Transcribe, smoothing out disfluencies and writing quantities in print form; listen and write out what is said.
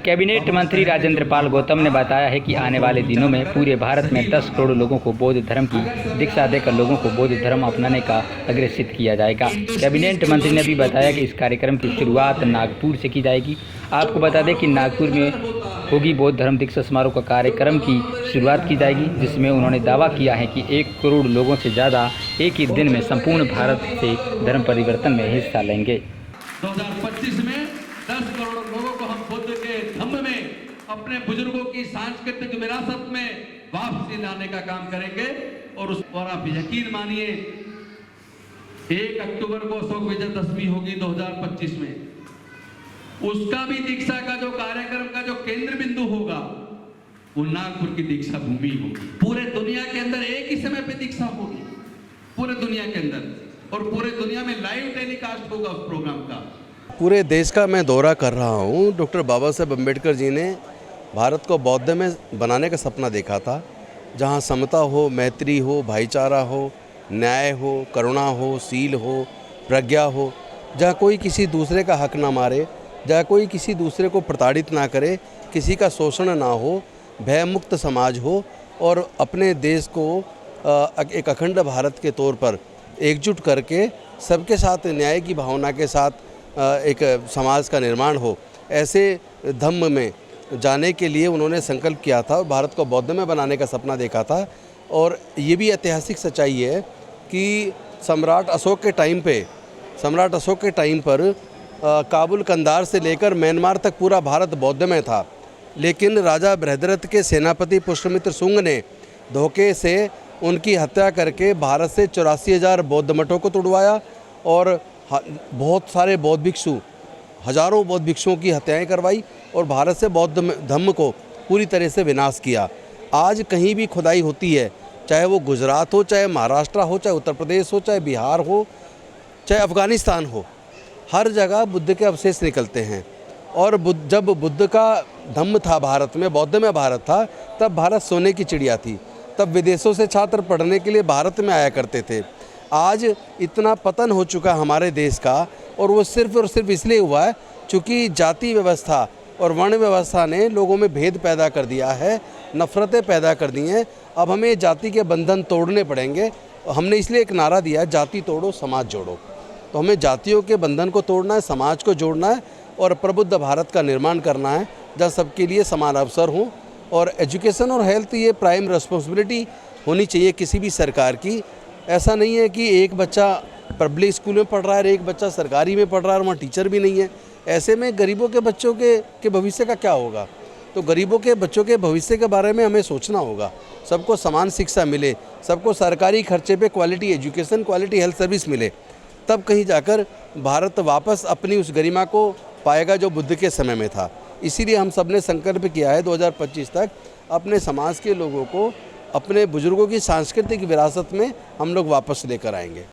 Cabinet मंत्री राजेंद्र पाल गौतम ने बताया है कि आने वाले दिनों में पूरे भारत में 10 करोड़ लोगों को बौद्ध धर्म की दीक्षा देकर लोगों को बौद्ध धर्म अपनाने का अग्रेसित किया जाएगा। कैबिनेट मंत्री ने भी बताया कि इस कार्यक्रम की शुरुआत नागपुर से की जाएगी। आपको बता दें कि नागपुर में होगी बौद्ध धर्म दीक्षा समारोह का कार्यक्रम की शुरुआत की जाएगी, जिसमें उन्होंने दावा किया है कि 1 करोड़ लोगों से ज़्यादा एक ही दिन में संपूर्ण भारत से धर्म परिवर्तन में हिस्सा लेंगे। 2025 में 10 करोड़ लोगों को हम बुद्ध के धम्म में अपने बुजुर्गों की सांस्कृतिक विरासत में वापसी लाने का काम करेंगे। और आप यकीन मानिए 1 अक्टूबर को अशोक विजयदशमी होगी 2025 में, उसका भी दीक्षा का जो कार्यक्रम का जो केंद्र बिंदु होगा वो नागपुर की दीक्षा भूमि होगी। पूरे दुनिया के अंदर एक ही समय पे दीक्षा होगी, पूरे दुनिया के अंदर, और पूरे दुनिया में लाइव टेलीकास्ट होगा उस प्रोग्राम का। पूरे देश का मैं दौरा कर रहा हूँ। डॉक्टर बाबा साहेब अम्बेडकर जी ने भारत को बौद्ध में बनाने का सपना देखा था, जहाँ समता हो, मैत्री हो, भाईचारा हो, न्याय हो, करुणा हो, शील हो, प्रज्ञा हो, जहाँ कोई किसी दूसरे का हक ना मारे, जहाँ कोई किसी दूसरे को प्रताड़ित ना करे, किसी का शोषण ना हो, भयमुक्त समाज हो, और अपने देश को एक अखंड भारत के तौर पर एकजुट करके सबके साथ न्याय की भावना के साथ एक समाज का निर्माण हो, ऐसे धम्म में जाने के लिए उन्होंने संकल्प किया था। भारत को बौद्ध में बनाने का सपना देखा था। और ये भी ऐतिहासिक सच्चाई है कि सम्राट अशोक के टाइम पर काबुल कंधार से लेकर म्यांमार तक पूरा भारत बौद्ध में था, लेकिन राजा बृहद्रथ के सेनापति पुष्यमित्र शुंग ने धोखे से उनकी हत्या करके भारत से 84,000 बौद्ध मठों को तुड़वाया और बहुत सारे बौद्ध भिक्षु, हजारों बौद्ध भिक्षुओं की हत्याएं करवाई और भारत से बौद्ध धम्म को पूरी तरह से विनाश किया। आज कहीं भी खुदाई होती है, चाहे वो गुजरात हो, चाहे महाराष्ट्र हो, चाहे उत्तर प्रदेश हो, चाहे बिहार हो, चाहे अफ़गानिस्तान हो, हर जगह बुद्ध के अवशेष निकलते हैं। और जब बुद्ध का धम्म था भारत में, बौद्ध में भारत था, तब भारत सोने की चिड़िया थी। तब विदेशों से छात्र पढ़ने के लिए भारत में आया करते थे। आज इतना पतन हो चुका हमारे देश का, और वो सिर्फ और सिर्फ इसलिए हुआ है चूँकि जाति व्यवस्था और वर्ण व्यवस्था ने लोगों में भेद पैदा कर दिया है, नफ़रतें पैदा कर दी हैं। अब हमें जाति के बंधन तोड़ने पड़ेंगे। हमने इसलिए एक नारा दिया है, जाति तोड़ो समाज जोड़ो। तो हमें जातियों के बंधन को तोड़ना है, समाज को जोड़ना है और प्रबुद्ध भारत का निर्माण करना है, जहाँ सबके लिए समान अवसर हों। और एजुकेशन और हेल्थ ये प्राइम रिस्पॉन्सिबिलिटी होनी चाहिए किसी भी सरकार की। ऐसा नहीं है कि एक बच्चा पब्लिक स्कूल में पढ़ रहा है और एक बच्चा सरकारी में पढ़ रहा है और वहाँ टीचर भी नहीं है। ऐसे में गरीबों के बच्चों के भविष्य का क्या होगा? तो गरीबों के बच्चों के भविष्य के बारे में हमें सोचना होगा। सबको समान शिक्षा मिले, सबको सरकारी खर्चे पे quality education, quality health service मिले, तब कहीं जाकर भारत वापस अपनी उस गरिमा को पाएगा जो बुद्ध के समय में था। इसीलिए हम सब ने संकल्प किया है 2025 तक अपने समाज के लोगों को अपने बुजुर्गों की सांस्कृतिक विरासत में हम लोग वापस लेकर आएंगे।